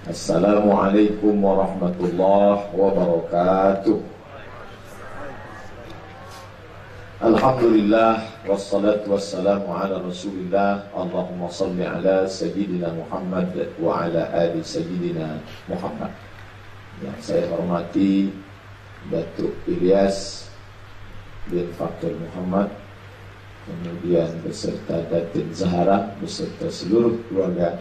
Assalamualaikum warahmatullahi wabarakatuh. Alhamdulillah wassalatu wassalamu ala Rasulillah. Allahumma salli ala sayyidina Muhammad wa ala ali sayyidina Muhammad. Yang saya hormati Datuk Ilyas bin Fakir Muhammad, kemudian beserta Datin Zahara beserta seluruh keluarga,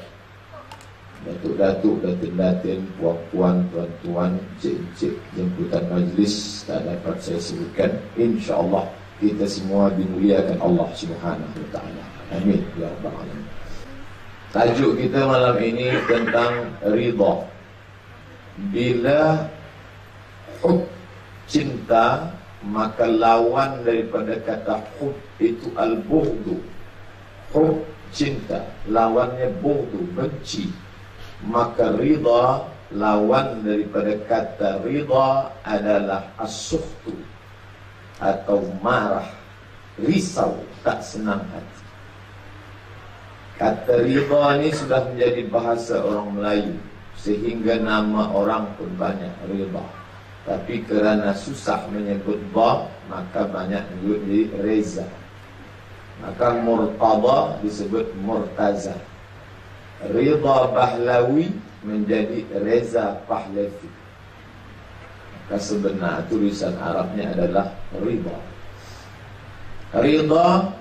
datuk-datuk, datin-datin, puan-puan, tuan-tuan, encik-encik, jemputan majlis tak dapat saya sebutkan. InsyaAllah kita semua dimuliakan Allah Subhanahu wa ta'ala. Amin ya rabbal alamin. Tajuk kita malam ini tentang ridha. Bila hub cinta, maka lawan daripada kata hub itu al-bughdu. Hub cinta, lawannya bughdu, benci. Maka ridha, lawan daripada kata ridha adalah as-sukhtu atau marah, risau, tak senang hati. Kata ridha ni sudah menjadi bahasa orang Melayu, sehingga nama orang pun banyak ridha. Tapi kerana susah menyebut ba, maka banyak menyebut di reza. Maka murtada disebut murtaza. Ridha Pahlawi menjadi Reza Pahlavi. Maka sebenar tulisan Arabnya adalah ridha. Ridha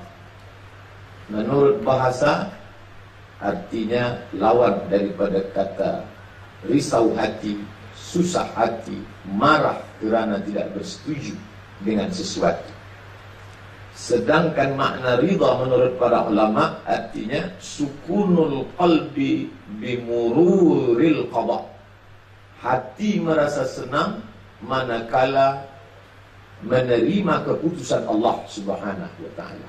menurut bahasa artinya lawan daripada kata risau hati, susah hati, marah kerana tidak bersetuju dengan sesuatu. Sedangkan makna ridha menurut para ulama artinya sukunul qalbi bimururil qada. Hati merasa senang manakala menerima keputusan Allah Subhanahu wa ta'ala.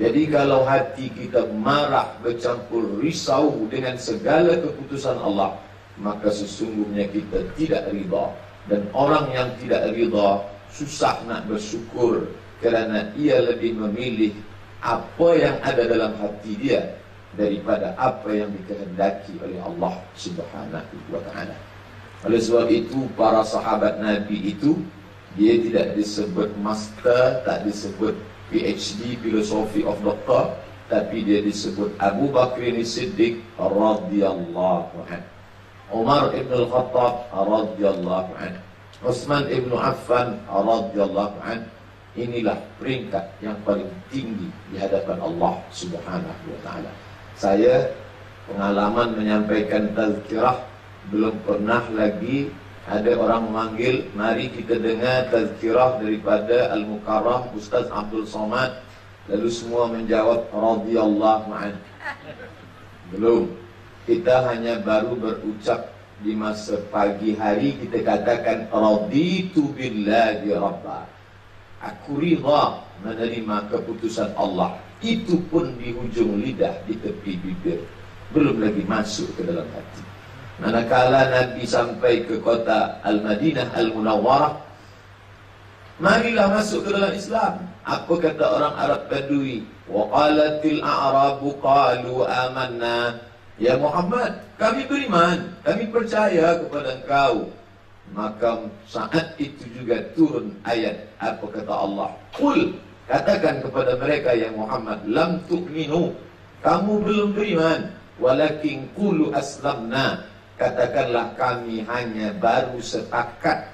Jadi kalau hati kita marah bercampur risau dengan segala keputusan Allah, maka sesungguhnya kita tidak ridha. Dan orang yang tidak ridha susah nak bersyukur, kerana ia lebih memilih apa yang ada dalam hati dia daripada apa yang dikehendaki oleh Allah Subhanahu wa ta'ala. Oleh sebab itu para sahabat Nabi itu, dia tidak disebut master, tak disebut PhD, Philosophy of Doctor, tapi dia disebut Abu Bakr As-Siddiq radhiyallahu anhu, Umar ibn al-Khattab radhiyallahu anhu, Utsman ibn Affan radhiyallahu anhu. Inilah peringkat yang paling tinggi di hadapan Allah Subhanahu wa ta'ala. Saya pengalaman menyampaikan tazkirah, belum pernah lagi ada orang memanggil, mari kita dengar tazkirah daripada Al-Mukarram Ustaz Abdul Somad, lalu semua menjawab radhiyallahu anhu. Belum. Kita hanya baru berucap di masa pagi hari, kita katakan raditu billahi rabba. Aku ridha menerima keputusan Allah. Itu pun di hujung lidah, di tepi bibir, belum lagi masuk ke dalam hati. Manakala Nabi sampai ke kota Al-Madinah Al-Munawwarah, marilah masuk ke dalam Islam. Apa kata orang Arab Badui? Wa qalatil a'rabu qalu amanna. Ya Muhammad, kami beriman, kami percaya kepada engkau. Maka saat itu juga turun ayat, apa kata Allah? Qul, katakan kepada mereka ya Muhammad, lam tu'minu, kamu belum beriman, walakin qulu aslamna, katakanlah kami hanya baru setakat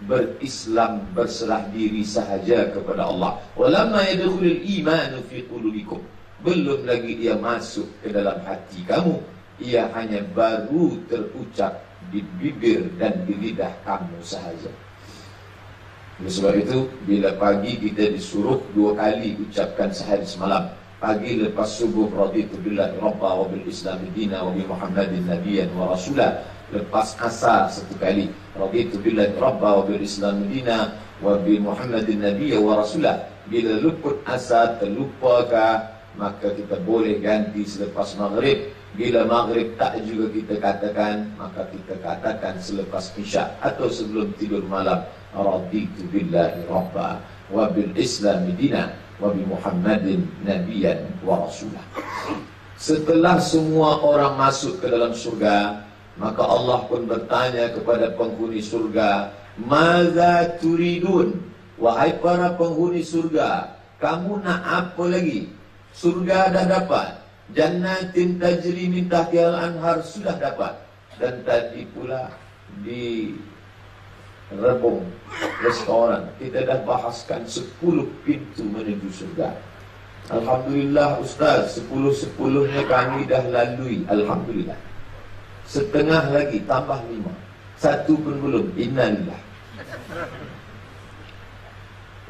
berislam, berserah diri sahaja kepada Allah. Walamma yadkhulul imanu fi qulubikum, belum lagi ia masuk ke dalam hati kamu, ia hanya baru terucap di bibir dan di lidah kamu sahaja. Oleh sebab itu, bila pagi kita disuruh 2 kali ucapkan sehari semalam. Pagi lepas subuh, raditu billahi rabba wa bil islami dina wa bi Muhammadin nabiyyan wa rasulah. Lepas asar 1 kali, raditu billahi rabba wa bil islami dina wa bi Muhammadin nabiyyan wa rasulah. Bila luput asar, terlupakah, maka kita boleh ganti selepas maghrib. Bila maghrib tak juga kita katakan, maka kita katakan selepas isyak atau sebelum tidur malam. Raditu billahi rabba wa bil islami dina wa bi Muhammadin nabiyyan wa rasulah. Setelah semua orang masuk ke dalam surga, Maka Allah pun bertanya kepada penghuni surga, "Madza turidun?" Wahai para penghuni surga, kamu nak apa lagi? Surga dah dapat, jannatin tajri min tahtihal anhar sudah dapat, dan tadi pula di Rebung restoran kita dah bahaskan 10 pintu menuju surga. Alhamdulillah Ustaz, 10-10-nya kami dah lalui. Alhamdulillah. Setengah lagi, tambah 5. Satu pun belum. Innalillah.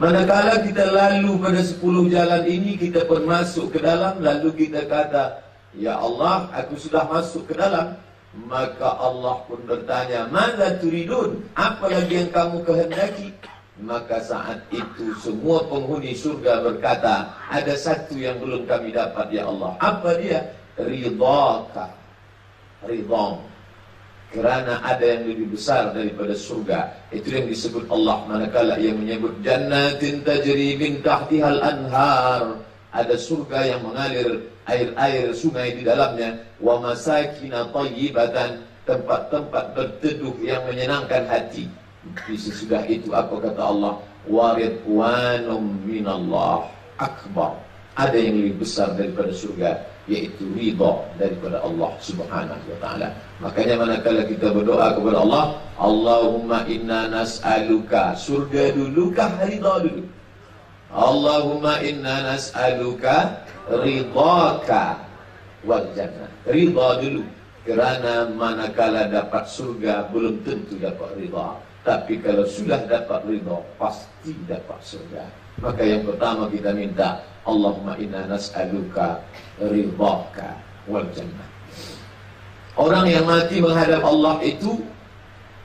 Manakala kita lalu pada 10 jalan ini, kita pun masuk ke dalam, lalu kita kata, "Ya Allah, aku sudah masuk ke dalam." Maka Allah pun bertanya, "Madza turidun?" Apa lagi yang kamu kehendaki? Maka saat itu semua penghuni surga berkata, "Ada satu yang belum kami dapat ya Allah." Apa dia? Ridhaka. Ridham. Kerana ada yang lebih besar daripada surga. Itu yang disebut Allah manakala yang menyebut jannatin tajri min tahtihal anhar. Ada surga yang mengalir air-air sungai di dalamnya. Wa masakina thayyibatan, tempat-tempat berteduh yang menyenangkan hati. Di sesudah itu apa kata Allah? Wa ridwanum minallah akbar. Ada yang lebih besar daripada surga, yaitu ridha daripada Allah Subhanahu wa taala. Makanya manakala kita berdoa kepada Allah, Allahumma inna nas'aluka, surga dulu kah ridha dulu? Allahumma inna nas'aluka ridhaka wal jannah. Ridha dulu. Kerana manakala dapat surga belum tentu dapat ridha. Tapi kalau sudah dapat ridha, pasti dapat surga. Maka yang pertama kita minta, Allahumma inna nas'aluka ridhaka wal jannah. Orang yang mati menghadap Allah itu,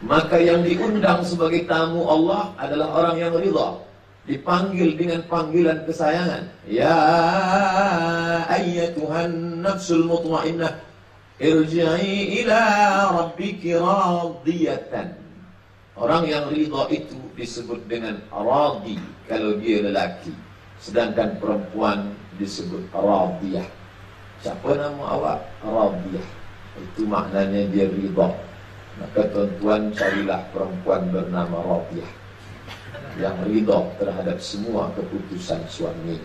maka yang diundang sebagai tamu Allah adalah orang yang ridha. Dipanggil dengan panggilan kesayangan. Ya ayyatuhan nafsul mutmainnah, irji'i ila rabbiki radiyatan. Orang yang ridha itu disebut dengan radi kalau dia lelaki. Sedangkan perempuan disebut radiyah. Siapa nama awak? Radiyah. Itu maknanya dia ridha. Maka tuan-tuan carilah perempuan bernama radiyah, yang ridha terhadap semua keputusan suami.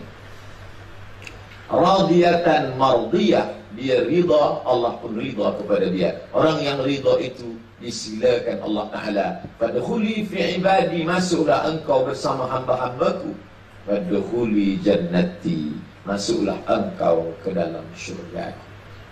Radiyatan mardiyah, dia ridha, Allah pun ridha kepada dia. Orang yang ridha itu disilakan Allah Ta'ala, fadkhuli fi ibadi, masuklah engkau bersama hamba-hambaku. Fadkhuli jannati, masuklah engkau ke dalam syurga.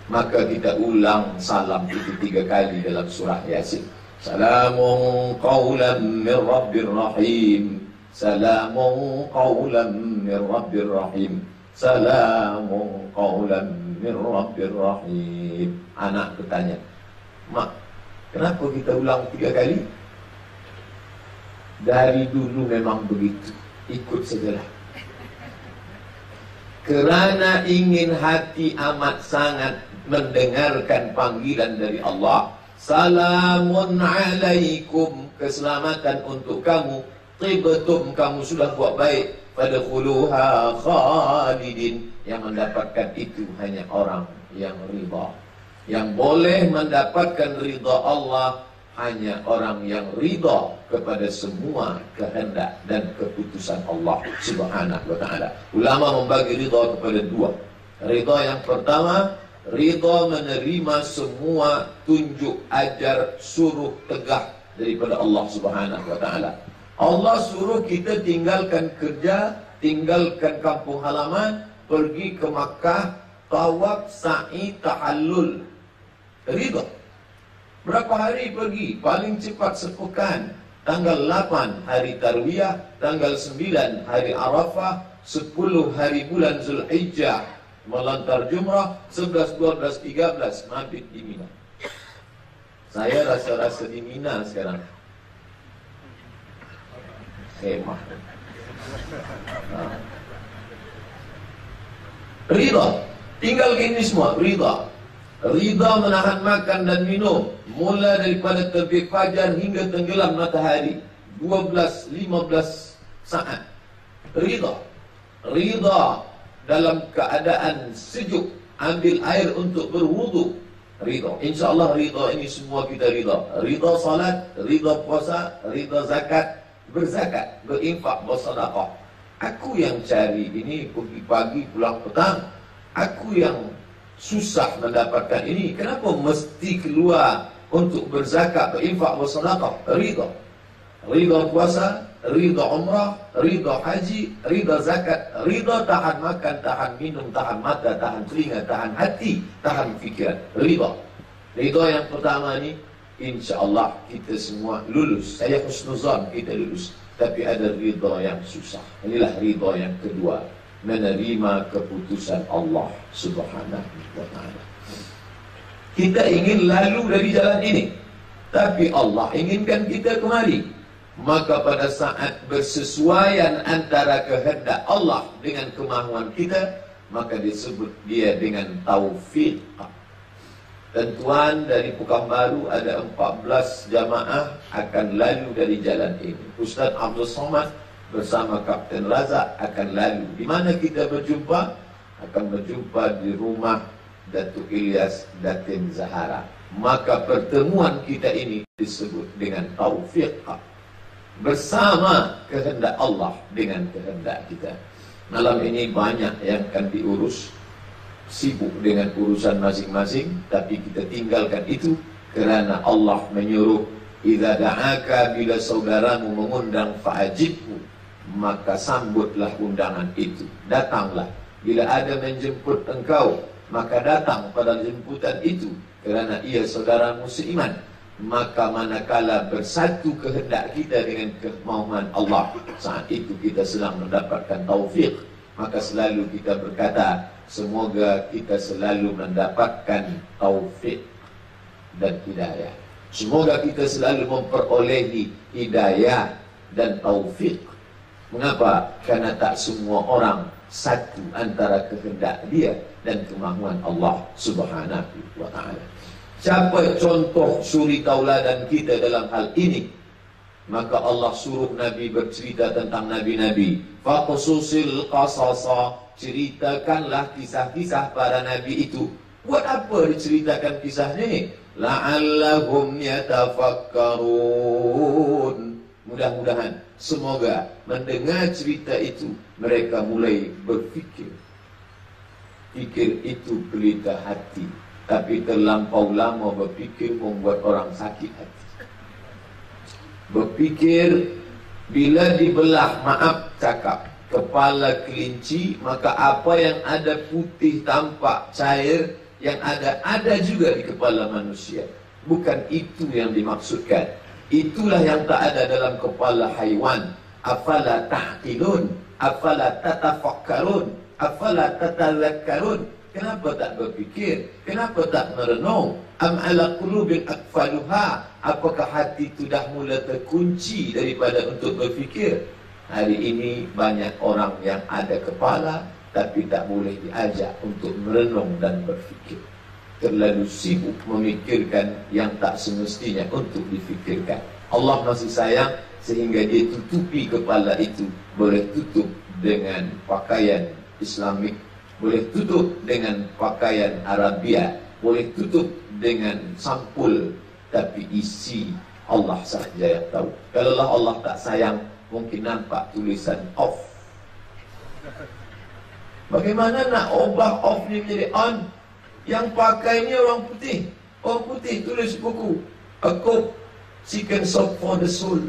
Maka kita ulang salam itu 3 kali dalam surah Yasin. Salamun qawlan min Rabbir Rahim. Salamun qawlan min Rabbir Rahim. Salamun qawlan min Rabbir Rahim. Anak bertanya, "Mak, kenapa kita ulang 3 kali?" Dari dulu memang begitu. Ikut sajalah. Kerana ingin hati amat sangat mendengarkan panggilan dari Allah. Salamun alaikum, keselamatan untuk kamu. Tibtum, kamu sudah buat baik. Fadkhuluha khalidin, yang mendapatkan itu hanya orang yang ridha. Yang boleh mendapatkan ridha Allah hanya orang yang ridha kepada semua kehendak dan keputusan Allah Subhanahu wa taala. Ulama membagi ridha kepada 2. Ridha yang pertama, ridha menerima semua tunjuk, ajar, suruh, tegah daripada Allah Subhanahu wa taala. Allah suruh kita tinggalkan kerja, tinggalkan kampung halaman, pergi ke Makkah, tawaf, sa'i, tahallul. Ridha. Berapa hari pergi? Paling cepat sepekan. Tanggal 8 hari Tarwiyah, tanggal 9 hari Arafah, 10 hari bulan Zulhijjah melantar jumrah, 11, 12, 13 mabit di Mina. Saya rasa-rasa di Mina sekarang. Khemah. Ridha. Tinggal ini semua, ridha. Ridha menahan makan dan minum, mula daripada terbit fajar hingga tenggelam matahari, 12-15 saat. Ridha. Ridha dalam keadaan sejuk, ambil air untuk berwudu. Ridha. InsyaAllah ridha ini semua kita ridha. Ridha salat, ridha puasa, ridha zakat, berzakat, berinfak, bersedekah. Aku yang cari ini pergi pagi pulang petang. Aku yang susah mendapatkan ini. Kenapa mesti keluar untuk berzakat, berinfak, bersedekah? Ridha. Ridha puasa, ridha umrah, ridha haji, ridha zakat, ridha tahan makan, tahan minum, tahan mata, tahan telinga, tahan hati, tahan fikiran. Ridha. Ridha yang pertama ni, insya-Allah kita semua lulus. Saya husnuzan kita lulus. Tapi ada ridha yang susah. Inilah ridha yang kedua, menerima keputusan Allah Subhanahu wa taala. Kita ingin lalu dari jalan ini, tapi Allah inginkan kita kemari. Maka pada saat bersesuaian antara kehendak Allah dengan kemahuan kita, maka disebut dia dengan taufik. Tentuan dari Pekanbaru ada 14 jamaah akan lalu dari jalan ini. Ustaz Abdul Somad bersama Kapten Razak akan lalu. Di mana kita berjumpa? Akan berjumpa di rumah Datuk Ilyas Datin Zahara. Maka pertemuan kita ini disebut dengan taufik, bersama kehendak Allah dengan kehendak kita. Malam ini banyak yang akan diurus, sibuk dengan urusan masing-masing, tapi kita tinggalkan itu kerana Allah menyuruh, idza da'aka, bila saudaramu mengundang fa'ajibhu, maka sambutlah undangan itu, datanglah. Bila ada menjemput engkau, maka datang pada jemputan itu, kerana ia saudaramu seiman. Maka manakala bersatu kehendak kita dengan kemauan Allah, saat itu kita sedang mendapatkan taufik. Maka selalu kita berkata, semoga kita selalu mendapatkan taufik dan hidayah. Semoga kita selalu memperolehi hidayah dan taufik. Mengapa? Karena tak semua orang satu antara kehendak dia dan kemahuan Allah Subhanahu wa taala. Siapa contoh suri tauladan kita dalam hal ini? Maka Allah suruh Nabi bercerita tentang Nabi-Nabi. Faqsusil qasasa, ceritakanlah kisah-kisah para Nabi itu. Buat apa diceritakan kisahnya? La'allahum yatafakkarun. Mudah-mudahan, semoga mendengar cerita itu, mereka mulai berfikir. Fikir itu pelita hati. Tapi terlampau lama berfikir membuat orang sakit hati. Berfikir, bila dibelah, maaf cakap, kepala kelinci, maka apa yang ada putih tampak cair, yang ada juga di kepala manusia. Bukan itu yang dimaksudkan. Itulah yang tak ada dalam kepala haiwan. Afala ta'qilun, afala tatafakkarun, afala tatadhakkarun. Kenapa tak berfikir? Kenapa tak merenung? Am ala qulubin aqfaluha? Apakah hati itu dah mula terkunci daripada untuk berfikir? Hari ini banyak orang yang ada kepala tapi tak boleh diajak untuk merenung dan berfikir. Terlalu sibuk memikirkan yang tak semestinya untuk difikirkan. Allah masih sayang sehingga dia tutupi kepala itu. Boleh tutup dengan pakaian Islamik, boleh tutup dengan pakaian Arabia, boleh tutup dengan sampul, tapi isi Allah sahaja yang tahu. Kalau Allah tak sayang, mungkin nampak tulisan off. Bagaimana nak ubah off ni menjadi on? Yang pakainya orang putih. Orang putih tulis buku A Cup Chicken Soup for the Soul.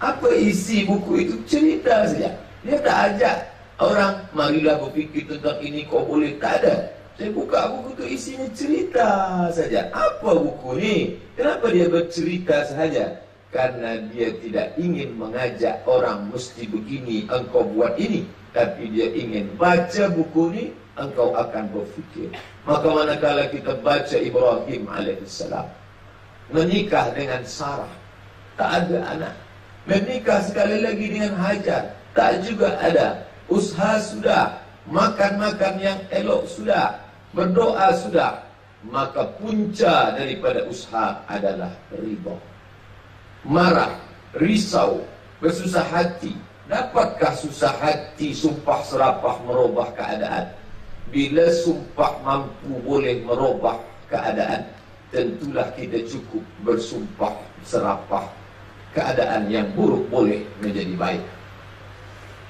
Apa isi buku itu? Cerita saja. Dia tak ajak orang, marilah berfikir tentang ini, kau boleh. Tak ada. Saya buka buku itu, isinya cerita saja. Apa buku ni? Kenapa dia bercerita sahaja? Karena dia tidak ingin mengajak orang mesti begini, engkau buat ini. Tapi dia ingin baca buku ni, engkau akan berfikir. Maka manakala kita baca Ibrahim alaihissalam menikah dengan Sarah, tak ada anak. Menikah sekali lagi dengan Hajar, tak juga ada. Usaha sudah, makan-makan yang elok sudah, berdoa sudah. Maka punca daripada usaha adalah riba. Marah, risau, bersusah hati. Dapatkah susah hati sumpah serapah merubah keadaan? Bila sumpah mampu boleh merubah keadaan, tentulah kita cukup bersumpah serapah keadaan yang buruk boleh menjadi baik.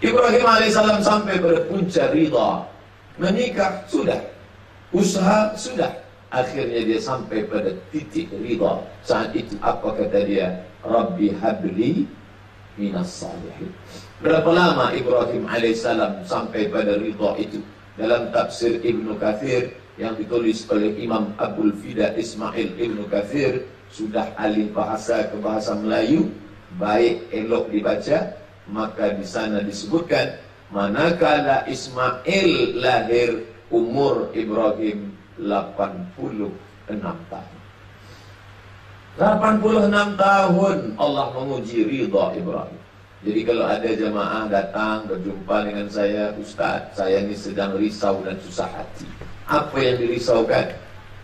Ibrahim alaihissalam sampai pada puncak ridha. Menikah sudah, usaha sudah, akhirnya dia sampai pada titik ridha. Saat itu apa kata dia? Rabbi habli minas salihin. Berapa lama Ibrahim alaihissalam sampai pada ridha itu? Dalam tafsir Ibnu Katsir yang ditulis oleh Imam Abdul Fida Ismail Ibnu Katsir, sudah alih bahasa ke bahasa Melayu, baik elok dibaca, maka di sana disebutkan manakala Ismail lahir umur Ibrahim 86 tahun. 86 tahun Allah menguji ridha Ibrahim. Jadi kalau ada jamaah datang berjumpa dengan saya, Ustaz, saya ini sedang risau dan susah hati. Apa yang dirisaukan?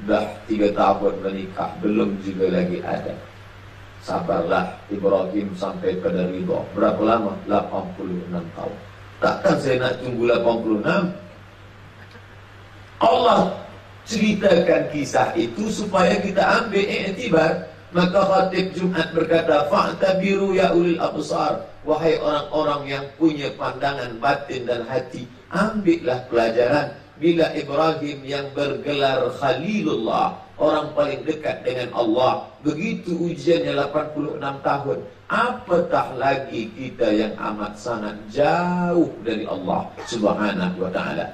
Dah 3 tahun menikah, belum juga lagi ada. Sabarlah, Ibrahim sampai pada ridha. Berapa lama? 86 tahun. Takkan saya nak tunggu 86? Allah ceritakan kisah itu supaya kita ambil iktibar. Maka khatib Jumat berkata, fa'tabiru ya ulil absar, wahai orang-orang yang punya pandangan batin dan hati, ambillah pelajaran. Bila Ibrahim yang bergelar Khalilullah, orang paling dekat dengan Allah, begitu ujiannya 86 tahun, apatah lagi kita yang amat sangat jauh dari Allah Subhanahu wa ta'ala.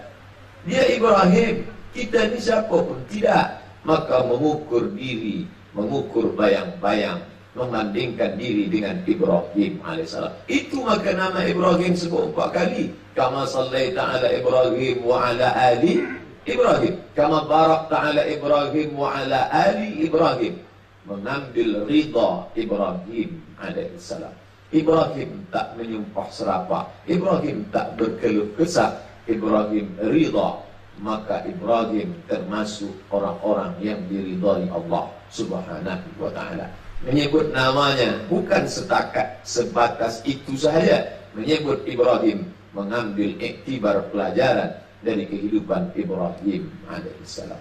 Dia Ibrahim, kita ni siapa pun tidak. Maka mengukur diri, mengukur bayang-bayang, membandingkan diri dengan Ibrahim alaihissalam. Itu maka nama Ibrahim sebut 4 kali. Kama sallaita ala Ibrahim wa ala ali Ibrahim, kama barakta ala Ibrahim wa ala ali Ibrahim. Mengambil ridha Ibrahim alaihissalam. Ibrahim tak menyumpah serapah, Ibrahim tak berkeluh kesah, Ibrahim ridha. Maka Ibrahim termasuk orang-orang yang diridhai Allah Subhanahu wa ta'ala. Menyebut namanya bukan setakat sebatas itu sahaja. Menyebut Ibrahim, mengambil iktibar pelajaran dari kehidupan Ibrahim alaihissalam.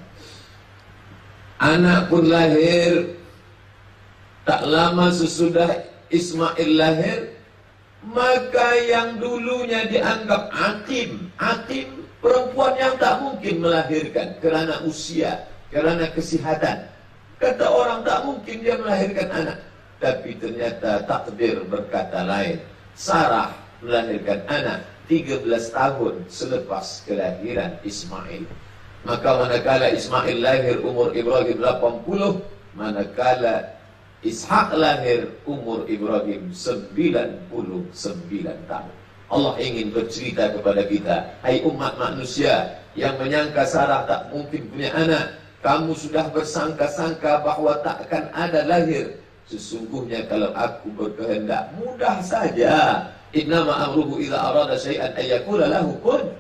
Anak pun lahir. Tak lama sesudah Ismail lahir, maka yang dulunya dianggap akim, perempuan yang tak mungkin melahirkan kerana usia, kerana kesihatan. Kata orang tak mungkin dia melahirkan anak. Tapi ternyata takdir berkata lain. Sarah melahirkan anak 13 tahun selepas kelahiran Ismail. Maka manakala Ismail lahir umur Ibrahim 80, manakala Ishak lahir umur Ibrahim 99 tahun. Allah ingin bercerita kepada kita, hai umat manusia yang menyangka Sarah tak mungkin punya anak, kamu sudah bersangka-sangka bahawa tak akan ada lahir. Sesungguhnya kalau aku berkehendak, mudah saja. Innama amruhu idza arada syai'an ayyakula lahu kun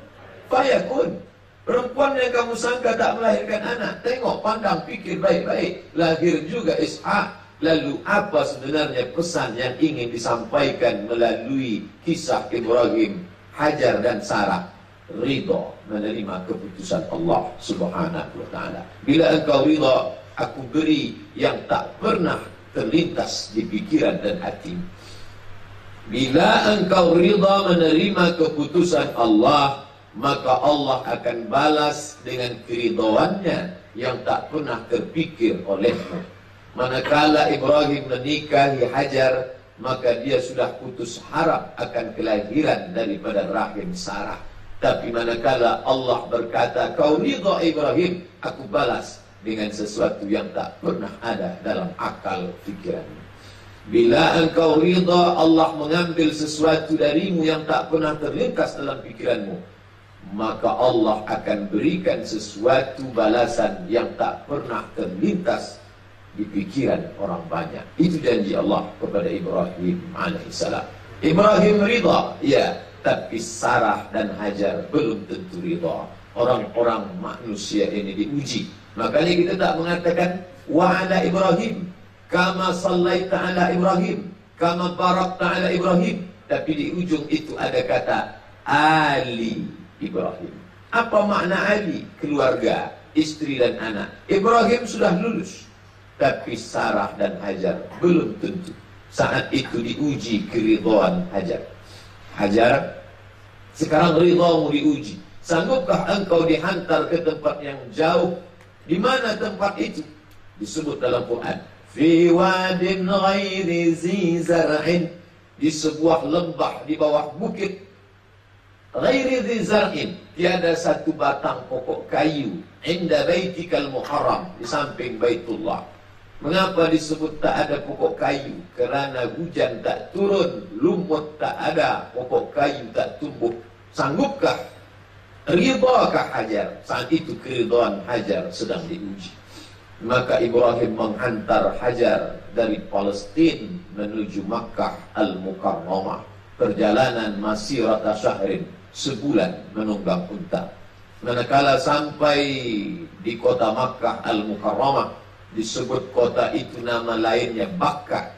fayakun. Perempuan yang kamu sangka tak melahirkan anak, tengok, pandang, fikir baik-baik, lahir juga Ishak. Lalu apa sebenarnya pesan yang ingin disampaikan melalui kisah Ibrahim, Hajar dan Sarah? Ridha, menerima keputusan Allah Subhanahu wa ta'ala. Bila engkau ridha, aku beri yang tak pernah terlintas di pikiran dan hati. Bila engkau ridha menerima keputusan Allah, maka Allah akan balas dengan keridhaannya yang tak pernah terpikir olehmu. Manakala Ibrahim menikahi Hajar, maka dia sudah putus harap akan kelahiran daripada rahim Sarah. Tapi manakala Allah berkata, kau ridha Ibrahim, aku balas dengan sesuatu yang tak pernah ada dalam akal fikiranmu. Bila engkau ridha, Allah mengambil sesuatu darimu yang tak pernah terlintas dalam pikiranmu, maka Allah akan berikan sesuatu balasan yang tak pernah terlintas di pikiran orang banyak. Itu janji Allah kepada Ibrahim alaihissalam. Ibrahim ridha, ya, tapi Sarah dan Hajar belum tentu ridha. Orang-orang manusia ini diuji. Makanya kita tak mengatakan wa ala Ibrahim kama sallaita ala Ibrahim kama barakta ala Ibrahim, tapi di ujung itu ada kata Ali Ibrahim. Apa makna Ali? Keluarga. istri dan anak. Ibrahim sudah lulus, tapi Sarah dan Hajar belum tentu. Saat itu diuji keridhaan Hajar. Hajar, sekarang ridhamu diuji. Sanggupkah engkau dihantar ke tempat yang jauh? Di mana tempat itu? Disebut dalam Quran, fi wadin ghairi zi zar'in, di sebuah lembah di bawah bukit. Ghairi zi zar'in, tiada satu batang pokok kayu. Inda baitikal muharram, di samping Baitullah. Mengapa disebut tak ada pokok kayu? Kerana hujan tak turun, lumut tak ada, pokok kayu tak tumbuh. Sanggupkah? Ridhakah Hajar? Saat itu keridhaan Hajar sedang diuji. Maka Ibrahim menghantar Hajar dari Palestina menuju Makkah Al-Mukarramah. Perjalanan masirata syahrin, sebulan menunggang unta. Manakala sampai di kota Makkah Al-Mukarramah, disebut kota itu nama lainnya Bakkah.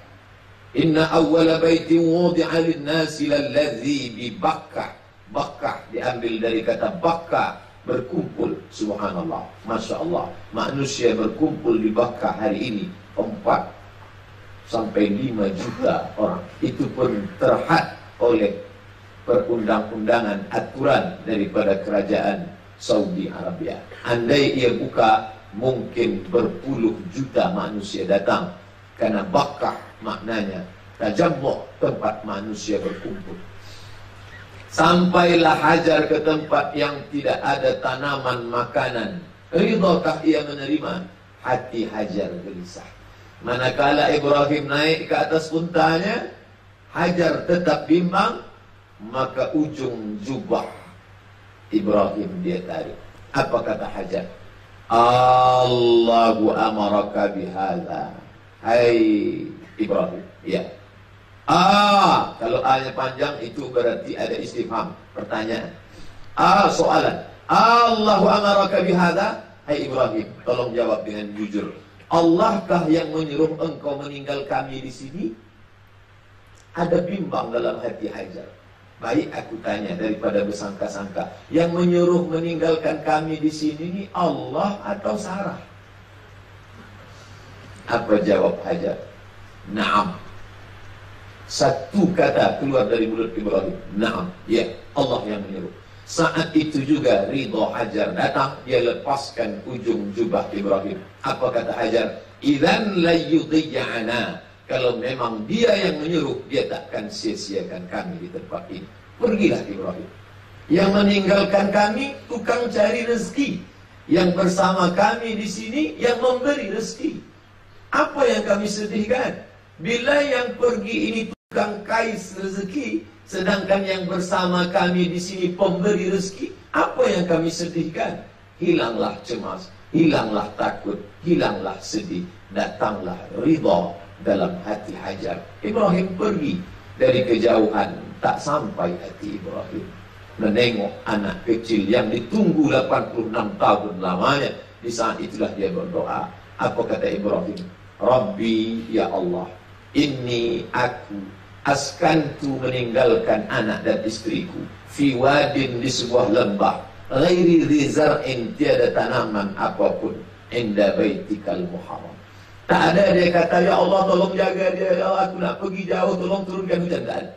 Inna awwala baitin wudi'a lin-nasi lalladzi bi Bakkah. Bakkah diambil dari kata Bakkah, berkumpul. Subhanallah, Masya Allah, manusia berkumpul di Bakkah hari ini 4 sampai 5 juta orang. Itu pun terhad oleh perundang-undangan aturan daripada kerajaan Saudi Arabia. Andai ia buka, mungkin berpuluh juta manusia datang. Karena Bakkah maknanya tajammu', tempat manusia berkumpul. Sampailah Hajar ke tempat yang tidak ada tanaman makanan. Ridhakah ia menerima? Hati Hajar gelisah. Manakala Ibrahim naik ke atas untanya, Hajar tetap bimbang. Maka ujung jubah Ibrahim dia tarik. Apa kata Hajar? Allahu amaraka bihadza. Hai Ibrahim, ya. Kalau A-nya panjang itu berarti ada istifham, pertanyaan. Soalan. Allahu amaraka bihadza. Hai Ibrahim, tolong jawab dengan jujur. Allahkah yang menyuruh engkau meninggal kami di sini? Ada bimbang dalam hati Hajar. Baik aku tanya daripada bersangka-sangka. Yang menyuruh meninggalkan kami di sini Allah atau Sarah? Apa jawab Hajar? Naam. Satu kata keluar dari mulut Ibrahim. Naam, ya, Allah yang menyuruh. Saat itu juga ridha Hajar datang. Dia lepaskan ujung jubah Ibrahim. Apa kata Hajar? Idzan la yudhi'ana. Kalau memang dia yang menyuruh, dia takkan sia-siakan kami di tempat ini. Pergilah Ibrahim. Yang meninggalkan kami tukang cari rezeki. Yang bersama kami di sini yang memberi rezeki. Apa yang kami sedihkan? Bila yang pergi ini tukang kais rezeki, sedangkan yang bersama kami di sini pemberi rezeki, apa yang kami sedihkan? Hilanglah cemas, hilanglah takut, hilanglah sedih, datanglah ridha dalam hati Hajar. Ibrahim pergi dari kejauhan, tak sampai hati Ibrahim menengok anak kecil yang ditunggu 86 tahun lamanya. Di saat itulah dia berdoa. Apa kata Ibrahim? Rabbi, ya Allah, inni aku askantu, meninggalkan anak dan istriku, fi wadin, di sebuah lembah, ghairi rizar'in, tiada tanaman apapun, inda baitikal muharram. Tak ada dia kata, ya Allah tolong jaga dia, ya Allah aku nak pergi jauh, tolong turunkan hujan. Tak ada.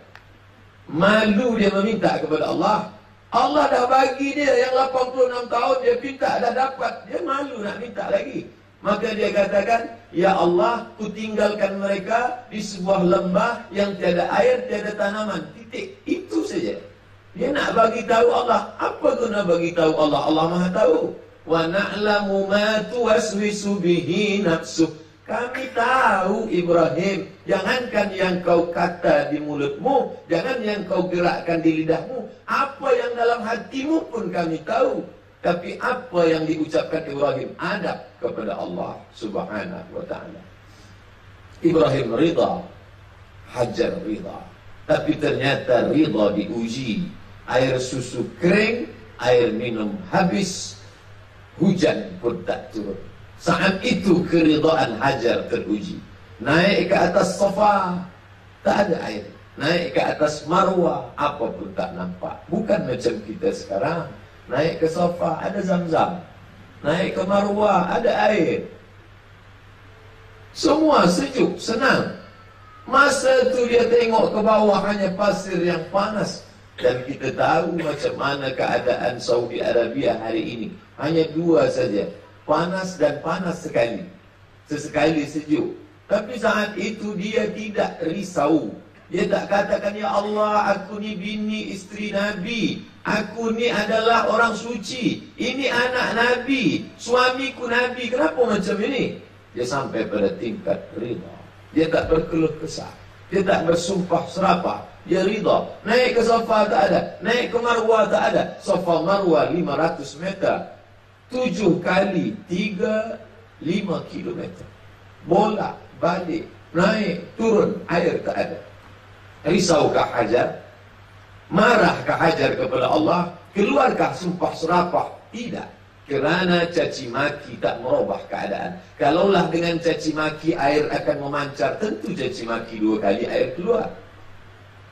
Malu dia meminta kepada Allah. Allah dah bagi dia yang 86 tahun, dia minta dah dapat, dia malu nak minta lagi. Maka dia katakan, ya Allah, ku tinggalkan mereka di sebuah lembah yang tiada air, tiada tanaman. Titik. Itu saja. Dia nak bagi tahu Allah. Apa guna bagi tahu Allah? Allah Maha tahu. Wa na'lamu ma tuwaswisu bihi nafsuh. Kami tahu Ibrahim. Jangankan yang kau kata di mulutmu, jangan yang kau gerakkan di lidahmu. Apa yang dalam hatimu pun kami tahu. Tapi apa yang diucapkan Ibrahim? Adab kepada Allah subhanahu wa ta'ala. Ibrahim ridha, Hajar ridha. Tapi ternyata ridha diuji. Air susu kering, air minum habis, hujan pun tak turun. Saat itu keridhaan Hajar teruji. Naik ke atas Safa, tak ada air. Naik ke atas Marwah, apa pun tak nampak. Bukan macam kita sekarang. Naik ke Safa, ada Zam-Zam. naik ke Marwah, ada air. Semua sejuk, senang. Masa tu dia tengok ke bawah hanya pasir yang panas. Dan kita tahu macam mana keadaan Saudi Arabia hari ini. Hanya dua saja, panas dan panas sekali. Sesekali sejuk. Tapi saat itu dia tidak risau. Dia tak katakan, ya Allah, aku ni bini isteri Nabi, aku ni adalah orang suci, ini anak Nabi, suamiku Nabi, kenapa macam ini? Dia sampai pada tingkat rida. Dia tak berkeluh kesah, dia tak bersumpah serapah, dia rida. Naik ke Safa tak ada, naik ke Marwah tak ada. Safa Marwah 500 meter, 7 kali 3, 5 kilometer. Bolak balik, naik turun, air tak ada. Risaukah Hajar? Marahkah Hajar kepada Allah? Keluarkah sumpah serapah? Tidak. Kerana caci maki tak merubah keadaan. Kalaulah dengan caci maki air akan memancar, tentu caci maki 2 kali air keluar.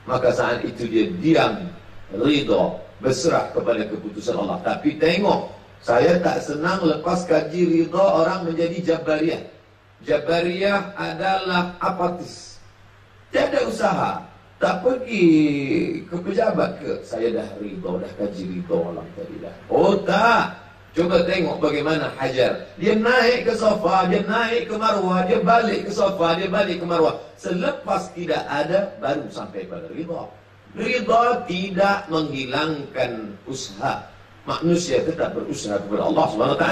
Maka saat itu dia diam, ridha, berserah kepada keputusan Allah. Tapi tengok, saya tak senang lepas kaji ridha orang menjadi Jabariyah. Jabariyah adalah apatis, tiada usaha, tak pergi ke pejabat ke, saya dah ridha, dah kaji ridha orang tadi dah. Oh tak, coba tengok bagaimana Hajar. Dia naik ke Safa, dia naik ke Marwah, dia balik ke Safa, dia balik ke Marwah. Selepas tidak ada, baru sampai pada ridha. Ridha tidak menghilangkan usaha. Manusia tetap berusaha kepada Allah SWT.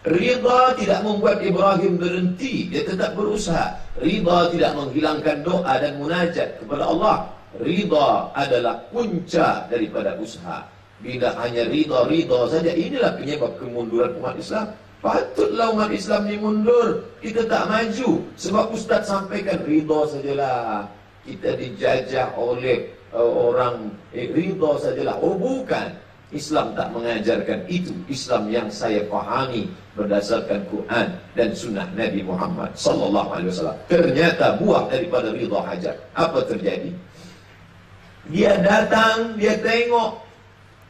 Ridha tidak membuat Ibrahim berhenti, dia tetap berusaha. Ridha tidak menghilangkan doa dan munajat kepada Allah. Ridha adalah punca daripada usaha. Bila hanya ridha saja, inilah penyebab kemunduran umat Islam. Patutlah umat Islam ni mundur, kita tak maju. Sebab Ustaz sampaikan, ridha sajalah, kita dijajah oleh orang, ridha sajalah. Oh bukan, Islam tak mengajarkan itu. Islam yang saya fahami berdasarkan Quran dan sunnah Nabi Muhammad sallallahu alaihi wasallam. Ternyata buah daripada ridha Hajar. Apa terjadi? Dia datang, dia tengok,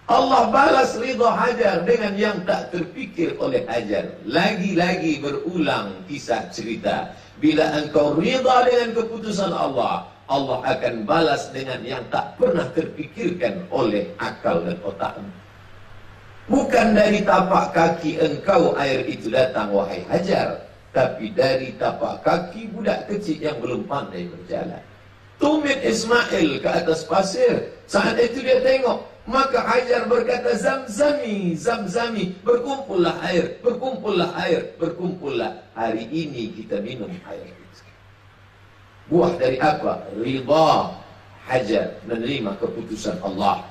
Allah balas ridha Hajar dengan yang tak terfikir oleh Hajar. Lagi-lagi berulang kisah cerita. Bila engkau ridha dengan keputusan Allah, Allah akan balas dengan yang tak pernah terfikirkan oleh akal dan otakmu. Bukan dari tapak kaki engkau air itu datang, wahai Hajar, tapi dari tapak kaki budak kecil yang belum pandai berjalan. Tumit Ismail ke atas pasir. Saat itu dia tengok, maka Hajar berkata, Zamzami, Zamzami, berkumpullah air, berkumpullah air, berkumpullah. Hari ini kita minum air itu. Buah dari apa? Ridha Hajar, menerima keputusan Allah.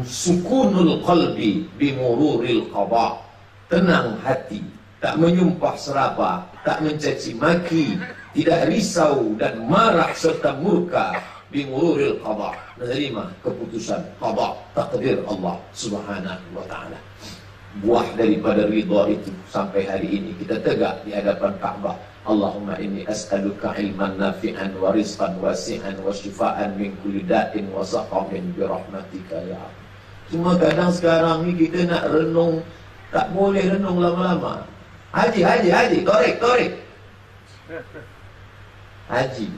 Sukunul qalbi bimururil qada, tenang hati, tak menyumpah serapah, tak mencaci maki, tidak risau dan marah serta murka. Bimururil qada, menerima keputusan qada, takdir Allah Subhanahu wa taala. Buah daripada ridha itu sampai hari ini kita tegak di hadapan Ka'bah. Allahumma inni as'aluka ilman nafi'an wa rizqan wasi'an wa shifaan min kulli da'in wa saqamin bi rahmatika ya Allah. Cuma kadang sekarang ni kita nak renung, tak boleh renung lama-lama. Haji, torek. Haji,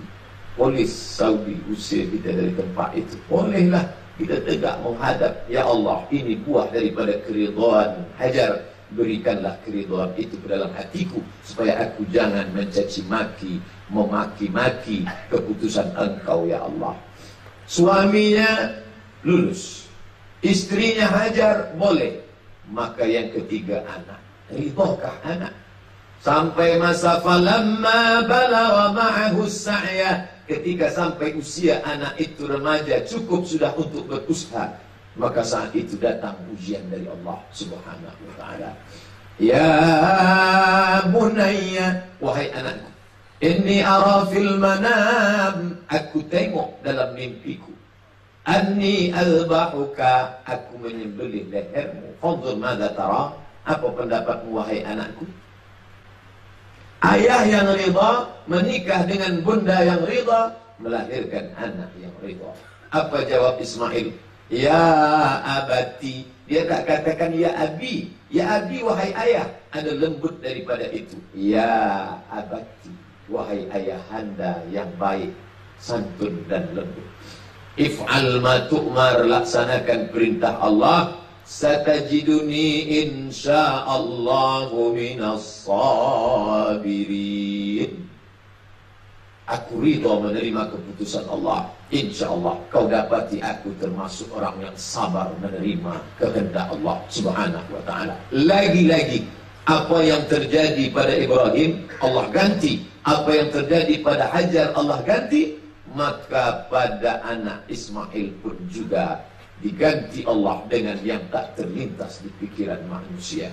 polis Saudi usir kita dari tempat itu. Bolehlah kita tegak menghadap, ya Allah, ini buah daripada keridhaan Hajar. Berikanlah keridhaan itu ke dalam hatiku, supaya aku jangan mencaci maki, memaki-maki keputusan engkau ya Allah. Suaminya lulus, istrinya Hajar boleh. Maka yang ketiga anak. Ridhakah anak? Sampai masa falamma balagha ma'ahu sa'ya, ketika sampai usia anak itu remaja, cukup sudah untuk berusaha, maka saat itu datang ujian dari Allah Subhanahu wa taala. Ya bunayya, wahai anakku, inni ara fil manam, aku tengok dalam mimpiku, anni albahuka, aku menyembelih lehermu. Fanzur madza tara, apa pendapatmu wahai anakku? Ayah yang ridha menikah dengan bunda yang ridha, melahirkan anak yang ridha. Apa jawab Ismail? Ya abati, Dia tak katakan ya abi. Ya abi wahai ayah. Ada lembut daripada itu. Ya abati wahai ayahanda yang baik, santun dan lembut. If'al ma tu'mar, laksanakan perintah Allah. Satajiduni insya'allahu minas sabirin. Aku ridha menerima keputusan Allah. InsyaAllah kau dapati aku termasuk orang yang sabar menerima kehendak Allah subhanahu wa ta'ala. Lagi-lagi, apa yang terjadi pada Ibrahim, Allah ganti. Apa yang terjadi pada Hajar, Allah ganti. Maka pada anak Ismail pun juga diganti Allah dengan yang tak terlintas di pikiran manusia.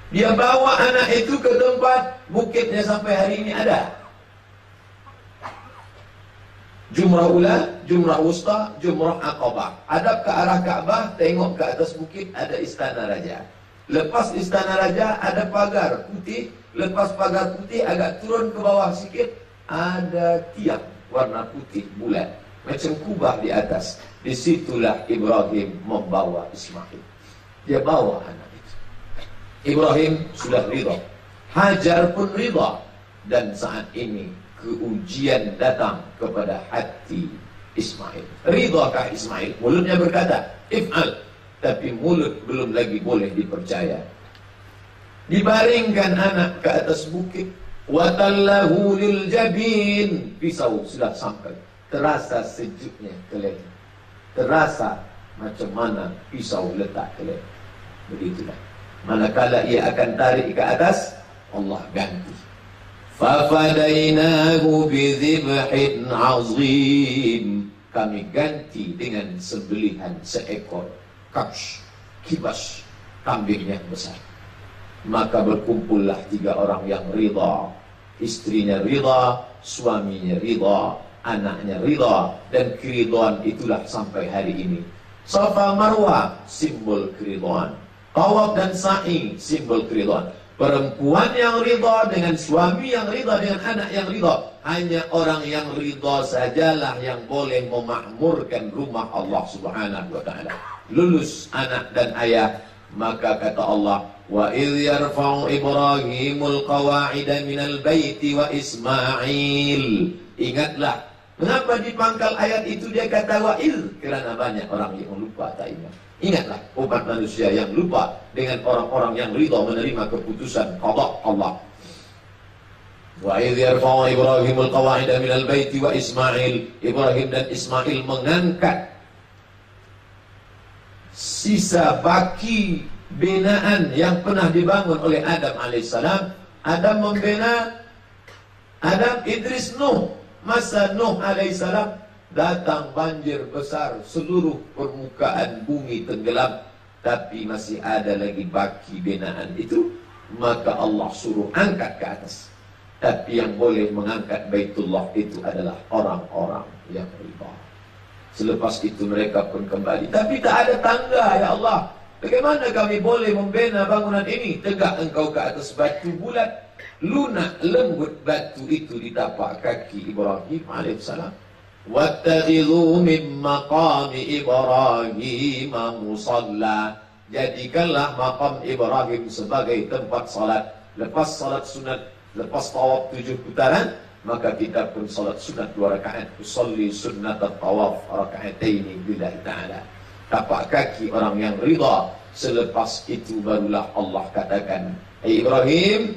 Dia bawa anak itu ke tempat bukitnya sampai hari ini ada. Jumrah ula, jumrah wusta, jumrah aqabah. Hadap ke arah Ka'bah, tengok ke atas bukit ada istana raja. Lepas istana raja ada pagar putih. Lepas pagar putih agak turun ke bawah sikit ada tiang warna putih bulat macam kubah di atas. Disitulah Ibrahim membawa Ismail. Dia bawa anak itu. Ibrahim sudah ridha, Hajar pun ridha. Dan saat ini keujian datang kepada hati Ismail. Ridhakah Ismail? Mulutnya berkata if'al, tapi mulut belum lagi boleh dipercaya. Dibaringkan anak ke atas bukit. Watallahu lil jabin. Pisau sudah sampai. Terasa sejuknya ke leher. Terasa macam mana pisau letak ke leher. Begitulah. Manakala ia akan tarik ke atas, Allah ganti. Fafadainahu bizibhin azim. Kami ganti dengan sembelihan seekor kabsh, kibas, kambing yang besar. Maka berkumpullah 3 orang yang ridha. Istrinya ridha, suaminya ridha, anaknya ridha. Dan keridhaan itulah sampai hari ini. Safa Marwah, simbol keridhaan. Tawaf dan sa'i, simbol keridhaan. Perempuan yang ridha dengan suami yang ridha dengan anak yang ridha. Hanya orang yang ridha sajalah yang boleh memakmurkan rumah Allah subhanahu wa ta'ala. Lulus anak dan ayah. Maka kata Allah, wa idh yarfa'u Ibrahimul qawa'ida minal baiti wa Ismail. Ingatlah. Mengapa di pangkal ayat itu dia kata wa idh? Kerana banyak orang yang lupa tak ingat. Ingatlah umat manusia yang lupa dengan orang-orang yang ridha menerima keputusan qada Allah. Wa idh yarfa'u Ibrahimul qawa'ida minal baiti wa Ismail. Ibrahim dan Ismail mengangkat sisa baki binaan yang pernah dibangun oleh Adam alaihissalam. Adam membina Adam, Idris, Nuh. Masa Nuh alaihissalam datang banjir besar, seluruh permukaan bumi tenggelam, tapi masih ada lagi baki binaan itu. Maka Allah suruh angkat ke atas. Tapi yang boleh mengangkat Baitullah itu adalah orang-orang yang ridha. Selepas itu mereka pun kembali. Tapi tak ada tangga, ya Allah. Bagaimana kami boleh membina bangunan ini? Tegak engkau ke atas batu bulat. Lunak lembut batu itu di tapak kaki Ibrahim alaihissalam. Wattakhidhu min maqami Ibrahim musalla. Jadikanlah maqam Ibrahim sebagai tempat salat. Lepas salat sunat, lepas tawaf 7 putaran, maka kita pun salat sunat 2 rakaat. Usalli sunnat at-tawaf raka'ataini billahi ta'ala. Tapak kaki orang yang ridha. Selepas itu barulah Allah katakan, hey Ibrahim,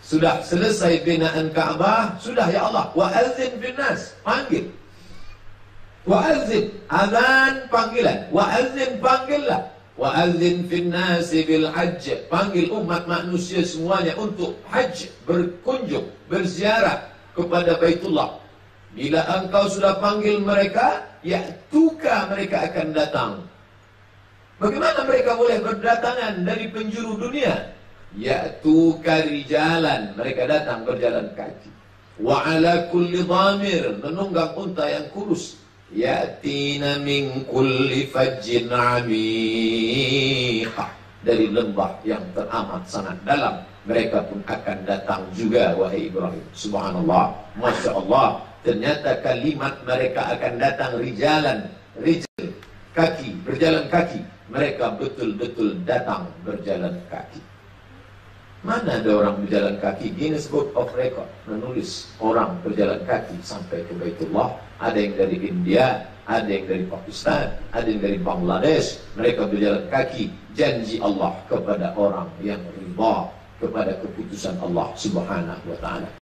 sudah selesai binaan Ka'bah, sudah ya Allah. Wa'adzin bin nas, panggil. Wa'adzin, azan panggilan. Wa'adzin, panggillah. Wa'adzin fin nasi bil hajj, panggil umat manusia semuanya untuk hajj, berkunjung, berziarah kepada Baitullah. Bila engkau sudah panggil mereka, ya'tuka, mereka akan datang. Bagaimana mereka boleh berdatangan dari penjuru dunia? Ya'tuka rijalan, mereka datang berjalan kaki. Wa ala kulli dhamir, menunggang unta yang kurus. Ya'tina min kulli fajjin 'amiq, dari lembah yang teramat sangat dalam. Mereka pun akan datang juga, wahai Ibrahim. Subhanallah, Masya Allah. Ternyata kalimat mereka akan datang rijalan, rijal, kaki, berjalan kaki. mereka betul-betul datang berjalan kaki. Mana ada orang berjalan kaki? Guinness Book of Record menulis orang berjalan kaki sampai ke Baitullah. Ada yang dari India, ada yang dari Pakistan, ada yang dari Bangladesh. Mereka berjalan kaki, janji Allah kepada orang yang ridha kepada keputusan Allah Subhanahu wa ta'ala.